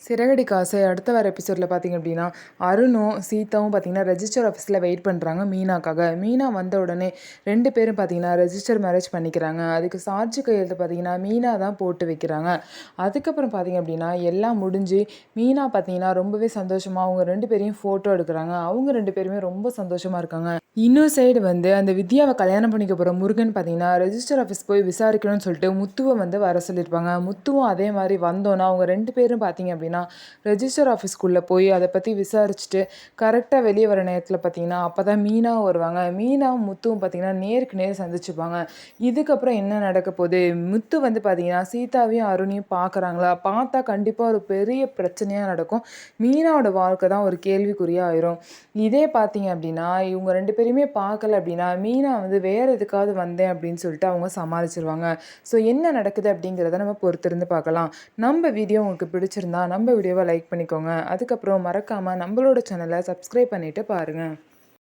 சிறகடிக்க ஆசை அடுத்த வர எபிசோடில் பார்த்திங்க அப்படின்னா, அருணும் சீதாவும் பார்த்திங்கன்னா ரெஜிஸ்டர் ஆஃபீஸில் வெயிட் பண்ணுறாங்க மீனாக்காக. மீனா வந்த உடனே 2 பேரும் பார்த்திங்கன்னா ரெஜிஸ்டர் மேரேஜ் பண்ணிக்கிறாங்க. அதுக்கு சாட்சி கையெழுத்து பார்த்திங்கன்னா மீனா தான் போட்டு வைக்கிறாங்க. அதுக்கப்புறம் பார்த்திங்க அப்படின்னா எல்லாம் முடிஞ்சு மீனா பார்த்திங்கன்னா ரொம்பவே சந்தோஷமாக அவங்க 2 பேரையும் ஃபோட்டோ எடுக்கிறாங்க. அவங்க 2 பேருமே ரொம்ப சந்தோஷமாக இருக்காங்க. இன்னொரு சைடு வந்து அந்த வித்யாவை கல்யாணம் பண்ணிக்க போகிற முருகன் பார்த்திங்கன்னா ரெஜிஸ்டர் ஆஃபீஸ் போய் விசாரிக்கணும்னு சொல்லிட்டு முத்துவை வந்து வர சொல்லியிருப்பாங்க. முத்துவும் அதே மாதிரி வந்தோன்னா அவங்க 2 பேரும் பார்த்திங்க அப்படின்னா ரெஜிஸ்டர் ஆஃபீஸ்க்குள்ளே போய் அதை பற்றி விசாரிச்சுட்டு கரெக்டாக வெளியே வர நேரத்தில் பார்த்திங்கன்னா அப்போ தான் மீனாவும் வருவாங்க. மீனாவும் முத்துவும் பார்த்திங்கன்னா நேருக்கு நேர் சந்திச்சுப்பாங்க. இதுக்கப்புறம் என்ன நடக்க போகுது? முத்து வந்து பார்த்திங்கன்னா சீதாவையும் அருணையும் பார்க்குறாங்களா? பார்த்தா கண்டிப்பாக ஒரு பெரிய பிரச்சனையாக நடக்கும். மீனாவோட வாழ்க்கை தான் ஒரு கேள்விக்குறியாக ஆயிரும். இதே பார்த்திங்க அப்படின்னா இவங்க 2 பேருமே பார்க்கல அப்படின்னா மீனா வந்து வேறு எதுக்காவது வந்தேன் அப்படின்னு சொல்லிட்டு அவங்க சமாளிச்சிருவாங்க. ஸோ என்ன நடக்குது அப்படிங்கிறத நம்ம பொறுத்திருந்து பார்க்கலாம். நம்ம வீடியோ உங்களுக்கு பிடிச்சிருந்தா நம்ம வீடியோவை லைக் பண்ணிக்கோங்க. அதுக்கப்புறம் மறக்காமல் நம்மளோட சேனலை சப்ஸ்கிரைப் பண்ணிவிட்டு பாருங்கள்.